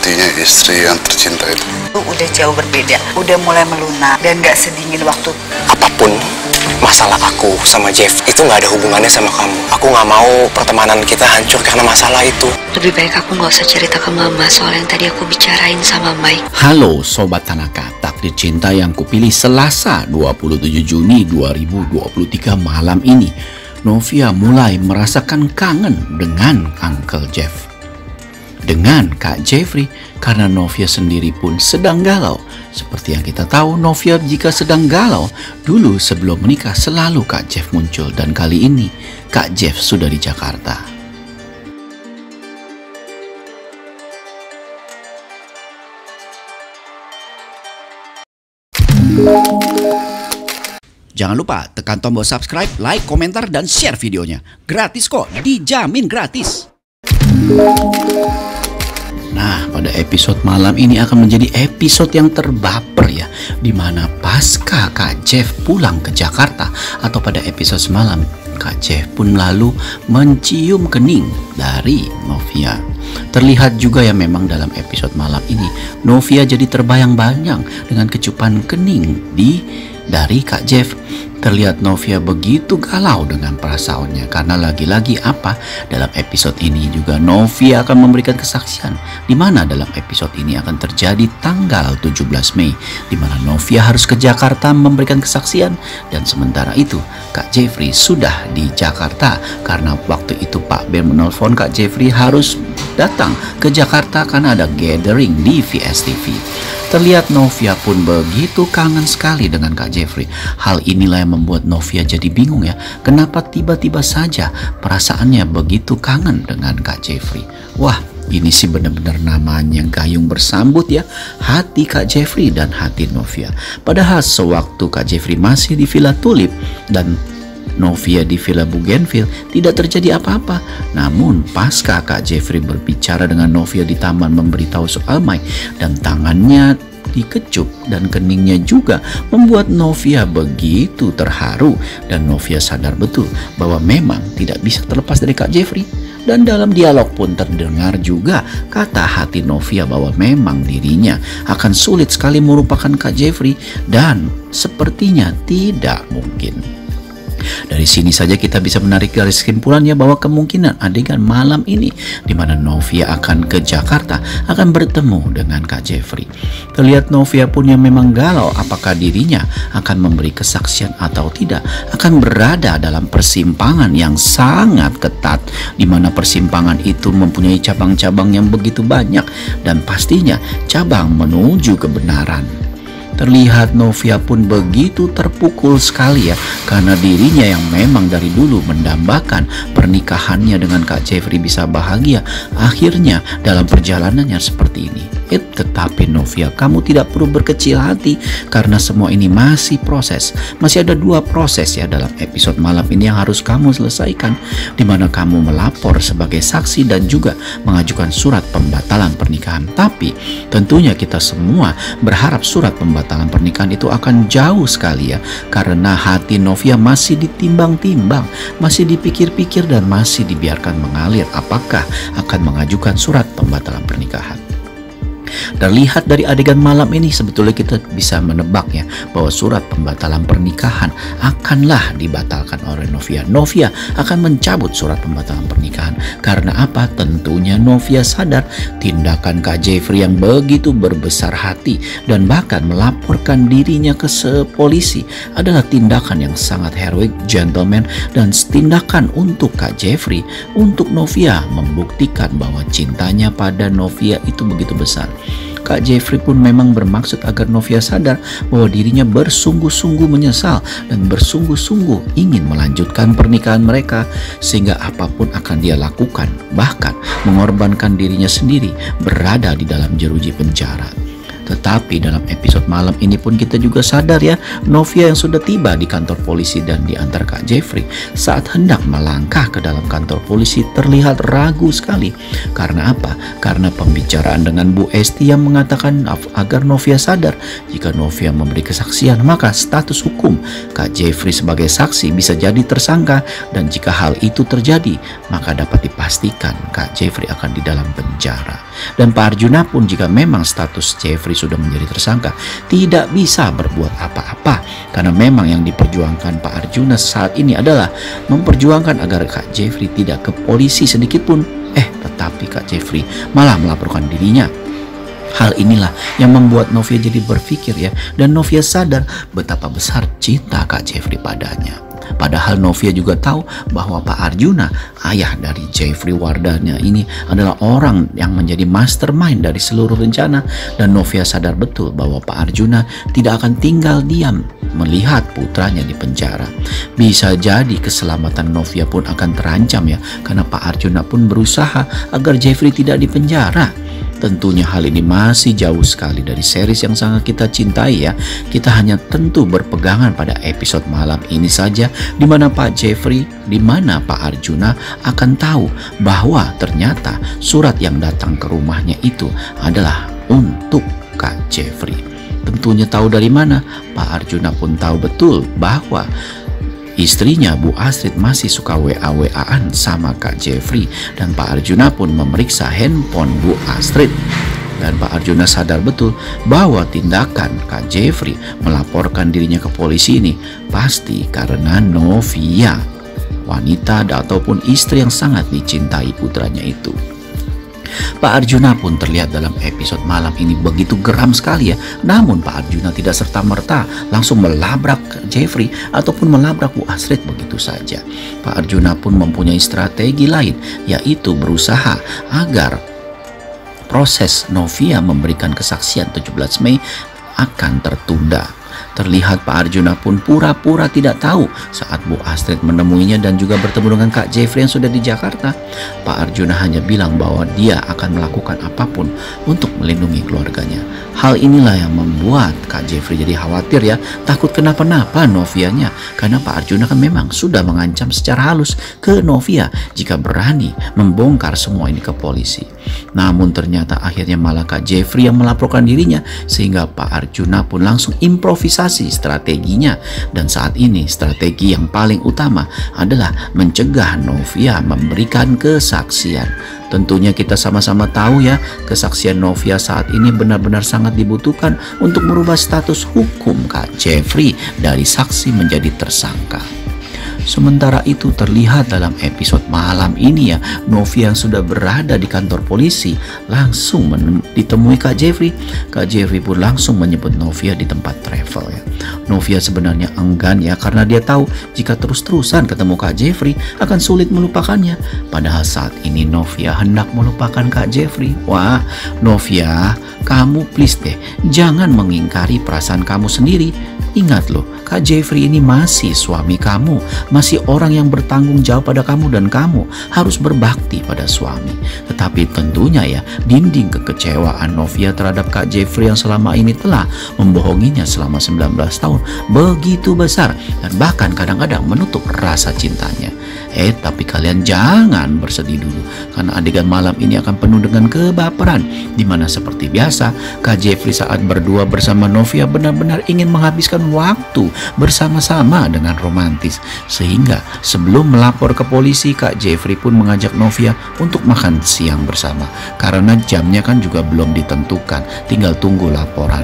sepertinya istri yang tercinta itu. Udah jauh berbeda, udah mulai melunak dan gak sedingin waktu. Apapun masalah aku sama Jeff itu nggak ada hubungannya sama kamu. Aku nggak mau pertemanan kita hancur karena masalah itu. Lebih baik aku nggak usah cerita ke mama soal yang tadi aku bicarain sama Mike. Halo Sobat Tanaka, Takdir Cinta yang kupilih Selasa 27 Juni 2023 malam ini. Novia mulai merasakan kangen dengan Uncle Jeff, dengan Kak Jeffrey, karena Novia sendiri pun sedang galau. Seperti yang kita tahu, Novia jika sedang galau, dulu sebelum menikah selalu Kak Jeff muncul. Dan kali ini Kak Jeff sudah di Jakarta. Jangan lupa tekan tombol subscribe, like, komentar, dan share videonya. Gratis kok, dijamin gratis. Nah, pada episode malam ini akan menjadi episode yang terbaper ya, dimana pasca Kak Jeff pulang ke Jakarta, atau pada episode semalam Kak Jeff pun lalu mencium kening dari Novia. Terlihat juga ya memang dalam episode malam ini Novia jadi terbayang-bayang dengan kecupan kening dari Kak Jeff. Terlihat Novia begitu galau dengan perasaannya karena lagi-lagi apa, dalam episode ini juga Novia akan memberikan kesaksian, di mana dalam episode ini akan terjadi tanggal 17 Mei, di mana Novia harus ke Jakarta memberikan kesaksian, dan sementara itu Kak Jeffrey sudah di Jakarta karena waktu itu Pak Ben menelpon Kak Jeffrey harus datang ke Jakarta karena ada gathering di VSTV. Terlihat Novia pun begitu kangen sekali dengan Kak Jeffrey. Hal inilah yang membuat Novia jadi bingung ya, kenapa tiba-tiba saja perasaannya begitu kangen dengan Kak Jeffrey. Wah, ini sih benar-benar namanya gayung bersambut ya, hati Kak Jeffrey dan hati Novia. Padahal sewaktu Kak Jeffrey masih di Villa Tulip dan Novia di Villa Bougainville tidak terjadi apa-apa. Namun pasca Kak Jeffrey berbicara dengan Novia di taman memberitahu soal Mike dan tangannya dikecup dan keningnya juga membuat Novia begitu terharu, dan Novia sadar betul bahwa memang tidak bisa terlepas dari Kak Jeffrey. Dan dalam dialog pun terdengar juga kata hati Novia bahwa memang dirinya akan sulit sekali melupakan Kak Jeffrey dan sepertinya tidak mungkin. Dari sini saja kita bisa menarik garis kesimpulannya bahwa kemungkinan adegan malam ini di mana Novia akan ke Jakarta akan bertemu dengan Kak Jeffrey. Terlihat Novia pun yang memang galau apakah dirinya akan memberi kesaksian atau tidak, akan berada dalam persimpangan yang sangat ketat, di mana persimpangan itu mempunyai cabang-cabang yang begitu banyak dan pastinya cabang menuju kebenaran. Terlihat Novia pun begitu terpukul sekali ya, karena dirinya yang memang dari dulu mendambakan pernikahannya dengan Kak Jeffrey bisa bahagia, akhirnya dalam perjalanannya seperti ini. Tetapi Novia, kamu tidak perlu berkecil hati karena semua ini masih proses. Masih ada 2 proses ya dalam episode malam ini yang harus kamu selesaikan, di mana kamu melapor sebagai saksi dan juga mengajukan surat pembatalan pernikahan. Tapi tentunya kita semua berharap surat pembatalan pernikahan itu akan jauh sekali ya, karena hati Novia masih ditimbang-timbang, masih dipikir-pikir dan masih dibiarkan mengalir apakah akan mengajukan surat pembatalan pernikahan. Terlihat dari adegan malam ini sebetulnya kita bisa menebak ya bahwa surat pembatalan pernikahan akanlah dibatalkan oleh Novia. Novia akan mencabut surat pembatalan pernikahan karena apa? Tentunya Novia sadar tindakan Kak Jeffrey yang begitu berbesar hati dan bahkan melaporkan dirinya ke polisi adalah tindakan yang sangat heroik, gentleman, dan tindakan untuk Kak Jeffrey, untuk Novia membuktikan bahwa cintanya pada Novia itu begitu besar. Kak Jeffrey pun memang bermaksud agar Novia sadar bahwa dirinya bersungguh-sungguh menyesal dan bersungguh-sungguh ingin melanjutkan pernikahan mereka, sehingga apapun akan dia lakukan, bahkan mengorbankan dirinya sendiri berada di dalam jeruji penjara. Tetapi dalam episode malam ini pun kita juga sadar ya, Novia yang sudah tiba di kantor polisi dan diantar Kak Jeffrey saat hendak melangkah ke dalam kantor polisi terlihat ragu sekali. Karena apa? Karena pembicaraan dengan Bu Esti yang mengatakan agar Novia sadar jika Novia memberi kesaksian maka status hukum Kak Jeffrey sebagai saksi bisa jadi tersangka, dan jika hal itu terjadi maka dapat dipastikan Kak Jeffrey akan di dalam penjara. Dan Pak Arjuna pun jika memang status Jeffrey sudah menjadi tersangka tidak bisa berbuat apa-apa, karena memang yang diperjuangkan Pak Arjuna saat ini adalah memperjuangkan agar Kak Jeffrey tidak ke polisi sedikit pun. Tetapi Kak Jeffrey malah melaporkan dirinya. Hal inilah yang membuat Novia jadi berpikir ya, dan Novia sadar betapa besar cinta Kak Jeffrey padanya. Padahal Novia juga tahu bahwa Pak Arjuna, ayah dari Jeffrey Wardana ini, adalah orang yang menjadi mastermind dari seluruh rencana. Dan Novia sadar betul bahwa Pak Arjuna tidak akan tinggal diam melihat putranya di penjara. Bisa jadi keselamatan Novia pun akan terancam ya, karena Pak Arjuna pun berusaha agar Jeffrey tidak di penjara. Tentunya hal ini masih jauh sekali dari series yang sangat kita cintai ya. Kita hanya tentu berpegangan pada episode malam ini saja, di mana Pak Jeffrey, di mana Pak Arjuna akan tahu bahwa ternyata surat yang datang ke rumahnya itu adalah untuk Kak Jeffrey. Tentunya tahu dari mana? Pak Arjuna pun tahu betul bahwa istrinya Bu Astrid masih suka WA-WA-an sama Kak Jeffrey, dan Pak Arjuna pun memeriksa handphone Bu Astrid. Dan Pak Arjuna sadar betul bahwa tindakan Kak Jeffrey melaporkan dirinya ke polisi ini pasti karena Novia, wanita ataupun istri yang sangat dicintai putranya itu. Pak Arjuna pun terlihat dalam episode malam ini begitu geram sekali ya. Namun Pak Arjuna tidak serta-merta langsung melabrak Jeffrey ataupun melabrak Bu Astrid begitu saja. Pak Arjuna pun mempunyai strategi lain, yaitu berusaha agar proses Novia memberikan kesaksian 17 Mei akan tertunda. Terlihat Pak Arjuna pun pura-pura tidak tahu saat Bu Astrid menemuinya dan juga bertemu dengan Kak Jeffrey yang sudah di Jakarta. Pak Arjuna hanya bilang bahwa dia akan melakukan apapun untuk melindungi keluarganya. Hal inilah yang membuat Kak Jeffrey jadi khawatir ya, takut kenapa-napa Novianya, karena Pak Arjuna kan memang sudah mengancam secara halus ke Novia jika berani membongkar semua ini ke polisi. Namun ternyata akhirnya malah Kak Jeffrey yang melaporkan dirinya, sehingga Pak Arjuna pun langsung improvisasi strateginya. Dan saat ini strategi yang paling utama adalah mencegah Novia memberikan kesaksian. Tentunya kita sama-sama tahu ya, kesaksian Novia saat ini benar-benar sangat dibutuhkan untuk merubah status hukum Kak Jeffrey dari saksi menjadi tersangka. Sementara itu terlihat dalam episode malam ini ya, Novia yang sudah berada di kantor polisi langsung ditemui Kak Jeffrey. Kak Jeffrey pun langsung menyebut Novia di tempat travel ya. Novia sebenarnya enggan ya, karena dia tahu jika terus-terusan ketemu Kak Jeffrey akan sulit melupakannya. Padahal saat ini Novia hendak melupakan Kak Jeffrey. Wah, Novia, kamu please deh, jangan mengingkari perasaan kamu sendiri. Ingat loh, Kak Jeffrey ini masih suami kamu, masih orang yang bertanggung jawab pada kamu, dan kamu harus berbakti pada suami. Tetapi tentunya ya, dinding kekecewaan Novia terhadap Kak Jeffrey yang selama ini telah membohonginya selama 19 tahun begitu besar, dan bahkan kadang-kadang menutup rasa cintanya. Tapi kalian jangan bersedih dulu, karena adegan malam ini akan penuh dengan kebaperan, dimana seperti biasa Kak Jeffrey saat berdua bersama Novia benar-benar ingin menghabiskan waktu bersama-sama dengan romantis. Sehingga sebelum melapor ke polisi, Kak Jeffrey pun mengajak Novia untuk makan siang bersama, karena jamnya kan juga belum ditentukan, tinggal tunggu laporan.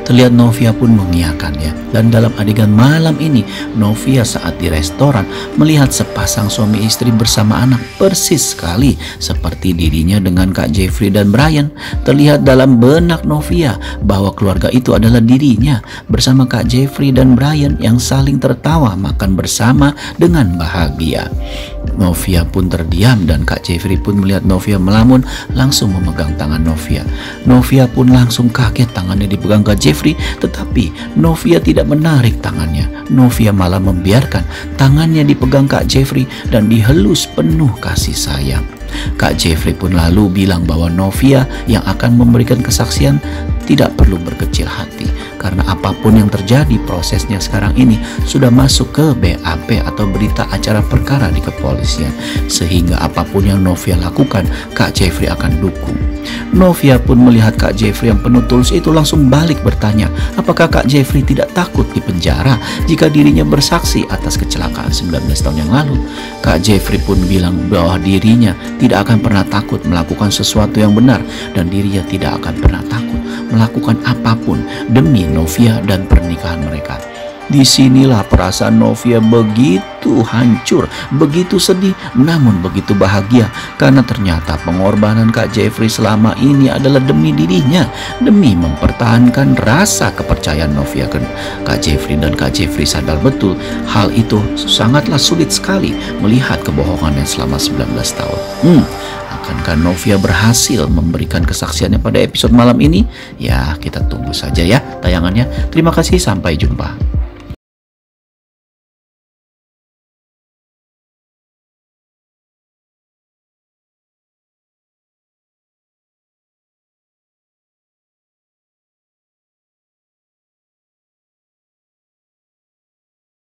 Terlihat Novia pun mengiyakan ya. Dan dalam adegan malam ini, Novia saat di restoran melihat sepasang suami istri bersama anak persis sekali seperti dirinya dengan Kak Jeffrey dan Brian. Terlihat dalam benak Novia bahwa keluarga itu adalah dirinya bersama Kak Jeffrey dan Brian yang saling tertawa makan bersama dengan bahagia. Novia pun terdiam, dan Kak Jeffrey pun melihat Novia melamun langsung memegang tangan Novia. Novia pun langsung kaget tangannya dipegang Kak Jeffrey, tetapi Novia tidak menarik tangannya. Novia malah membiarkan tangannya dipegang Kak Jeffrey dan dihelus penuh kasih sayang. Kak Jeffrey pun lalu bilang bahwa Novia yang akan memberikan kesaksian tidak perlu berkecil hati, karena apapun yang terjadi prosesnya sekarang ini sudah masuk ke BAP atau berita acara perkara di kepolisian, sehingga apapun yang Novia lakukan Kak Jeffrey akan dukung. Novia pun melihat Kak Jeffrey yang penuh tulus itu langsung balik bertanya, apakah Kak Jeffrey tidak takut di penjara jika dirinya bersaksi atas kecelakaan 19 tahun yang lalu. Kak Jeffrey pun bilang bahwa dirinya tidak akan pernah takut melakukan sesuatu yang benar, dan dirinya tidak akan pernah takut melakukan apapun demi Novia dan pernikahan mereka. Disinilah perasaan Novia begitu hancur, begitu sedih, namun begitu bahagia, karena ternyata pengorbanan Kak Jeffrey selama ini adalah demi dirinya, demi mempertahankan rasa kepercayaan Novia ke Kak Jeffrey. Dan Kak Jeffrey sadar betul hal itu sangatlah sulit sekali melihat kebohongannya selama 19 tahun. Akankah Novia berhasil memberikan kesaksiannya pada episode malam ini? Ya, kita tunggu saja ya tayangannya. Terima kasih, sampai jumpa.